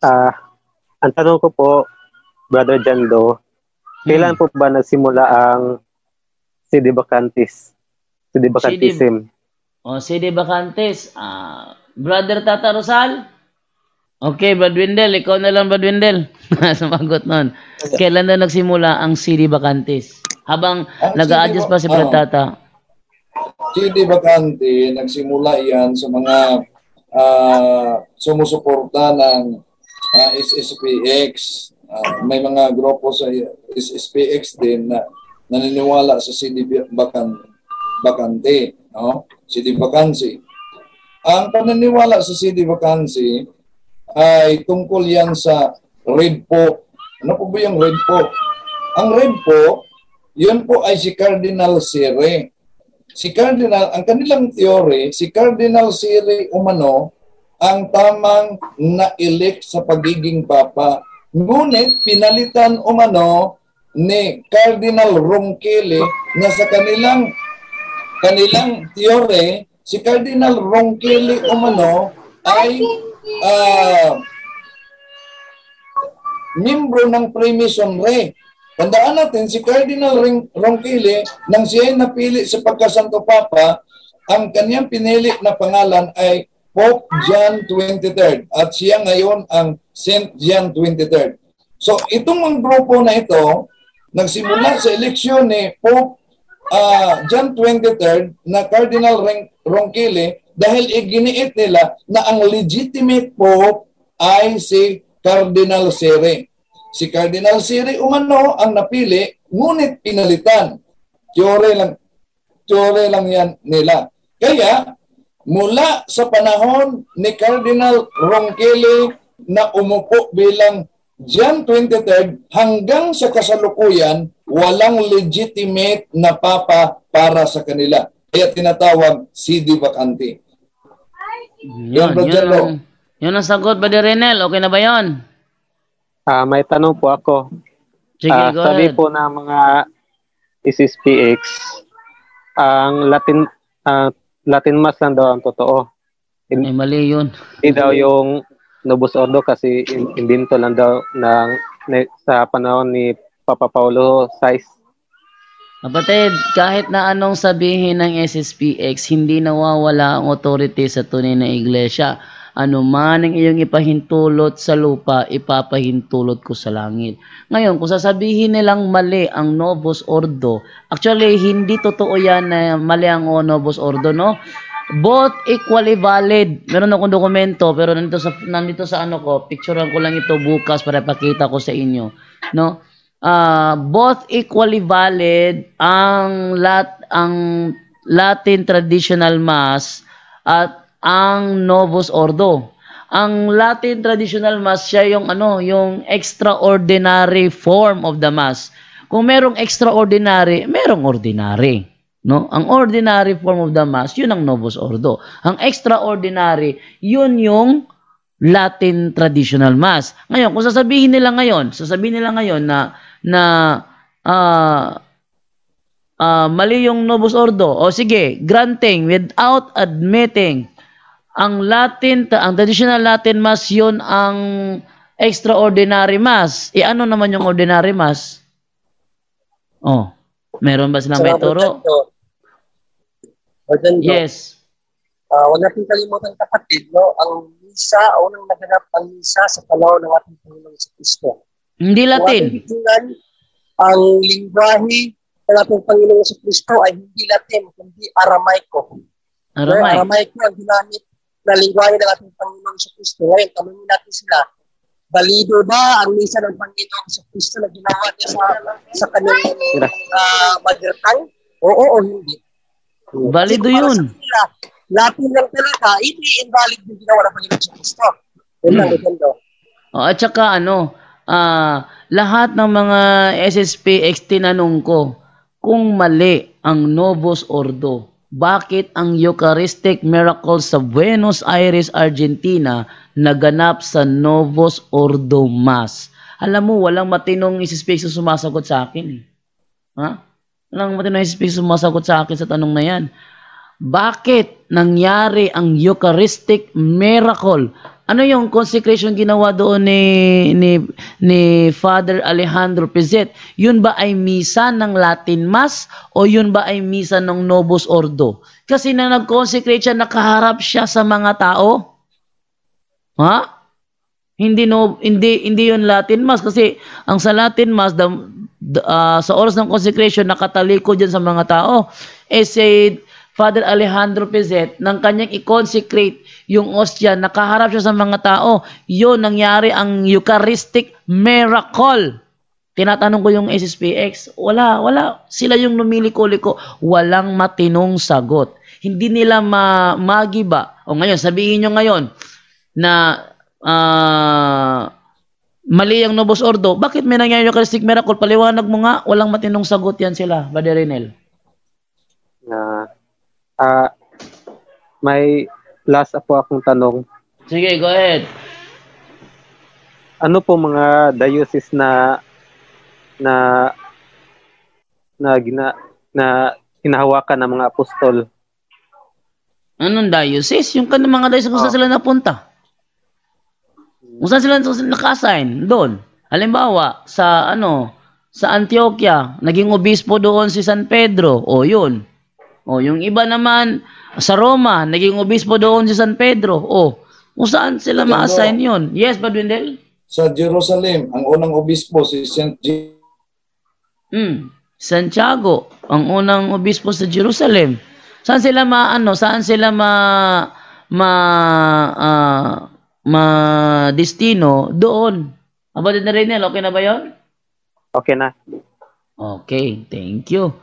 Ah, ang tanong ko po, Brother Jando, kailan po ba nagsimula ang CD Bacantis? CD Bacantism? CD Bacantis. Brother Tata Rosal? Okay, Brad Wendell. Ikaw na lang, Brad Wendell. Sumagot nun. Kailan na nagsimula ang CD Bacantis? Habang nag-a-adjust pa si Brad Tata. CD Bacante, nagsimula yan sa mga sumusuporta ng SSPX. May mga grupo sa SSPX din na naniniwala sa CD Bacante, no? CD Vacancy. Ang paniniwala sa CD Vacancy ay tungkol yan sa Red Pope. Ano po ba yung Red Pope? Ang Red Pope, yun po ay si Cardinal Sire. Si Cardinal, ang kanilang theory, si Cardinal Sire umano ang tamang na-elect sa pagiging papa. Ngunit pinalitan umano ni Cardinal Ronquillo na sa kanilang theory, si Cardinal Ronquillo umano ay membro ng Freemasonry. Tandaan natin, si Cardinal Ronquillo, nang siya ay napili sa pagkasanto papa, ang kanyang pinili na pangalan ay Pope John 23rd at siya ngayon ang Saint John 23rd. So itong mga grupo na ito, nagsimula sa eleksyon ni Pope John 23rd na Cardinal Ronquillo dahil iginiit nila na ang legitimate Pope ay si Cardinal Sire. Si Cardinal Sire umano ang napili, ngunit pinalitan. Teore lang yan nila. Kaya, mula sa panahon ni Cardinal Ronquillo na umupo bilang John 23rd hanggang sa kasalukuyan, walang legitimate na papa para sa kanila. Kaya tinatawag CD Vacante. Yun ang sagot, Brother Renel. Okay na ba yun? May tanong po ako. Sige, go sabi ahead. po ng mga SSPX, ang Latin Mass lang daw ang totoo. Mali yun. Hindi daw yung Novus Ordo kasi imbento lang daw sa panahon ni Papa Paulo VI. Kapatid, kahit na anong sabihin ng SSPX, hindi nawawala ang authority sa tunay na iglesia. Ano man ang iyong ipahintulot sa lupa, ipapahintulot ko sa langit. Ngayon, kung sasabihin nilang mali ang Novus Ordo, actually, hindi totoo yan na mali ang Novus Ordo, no? Both equally valid. Meron akong dokumento, pero nandito sa ano ko, picturean ko lang ito bukas para ipakita ko sa inyo, no? Both equally valid ang Latin Traditional Mass at ang Novus Ordo. Ang Latin Traditional Mass siya yung extraordinary form of the Mass. Kung merong extraordinary, merong ordinary, no? Ang ordinary form of the Mass, yun ang Novus Ordo. Ang extraordinary, yun yung Latin Traditional Mass. Ngayon, kung sasabihin nila ngayon na mali yung Novus Ordo, o sige, granting without admitting ang traditional Latin Mass, yun ang extraordinary Mass. Ano naman yung ordinary Mass? Oh, meron ba silang may turo? Yes. Huwag natin kalimutan, kapatid, no? Ang misa, unang naganap ang misa sa panahon ng ating Panginoong Kristo. Hindi Latin. Ang lingwahe ng ating Panginoong Kristo ay hindi Latin, kundi Aramaiko. Aramaiko ang ginamit na lingwahe ng ating Panginoong Kristo. Ngayon, tanungin natin sila, balido ba ang misa ng Panginoong Kristo na ginawa niya sa kanyang mother tongue? Oo o hindi? Balido yun. Latin lang talaga, hindi invalid yung ginawa ng Panginoong Kristo. Yun lang, ito. At saka lahat ng mga SSPX tinanong ko kung mali ang Novus Ordo, bakit ang Eucharistic Miracle sa Buenos Aires, Argentina naganap sa Novus Ordo Mass? Alam mo, walang matinong SSPX na sumasagot sa akin. Ha? Walang matinong SSPX na sumasagot sa akin sa tanong na yan. bakit nangyari ang Eucharistic miracle? Ano yung consecration ginawa doon ni Father Alejandro Pizet? Yun ba ay misa ng Latin Mass o yun ba ay misa ng Novus Ordo? Kasi nang nag-consecrate siya, nakaharap siya sa mga tao. Ha? Hindi yun Latin Mass kasi ang sa Latin Mass sa oras ng consecration nakatalikod diyan sa mga tao. Si Father Alejandro Pizet, nang kanyang i-consecrate yung ostya, nakaharap siya sa mga tao. Yun, nangyari ang Eucharistic miracle. Tinatanong ko yung SSPX, wala. Sila yung lumiliko-liko. Walang matinong sagot. Hindi nila magiba. O ngayon, sabihin nyo ngayon na mali ang Novus Ordo. Bakit may nangyari Eucharistic miracle? Paliwanag mo nga, walang matinong sagot yan sila, Brother Renel. May last po akong tanong. Sige, go ahead. Ano po mga diocese na hinahawakan ng mga apostol? Anong diocese? Yung mga diocese kung saan sila napunta. Kung saan sila naka-assign? Doon. Halimbawa, sa Antioquia, naging obispo doon si San Pedro. O, yun. O, yung iba naman, sa Roma, naging obispo doon si San Pedro. O, kung saan sila ma-assign yun? Yes, Badwindel? Sa Jerusalem, ang unang obispo si Santiago, ang unang obispo sa Jerusalem. Saan sila destino? Doon. Abad na rin, okay na ba yun? Okay na. Okay, thank you.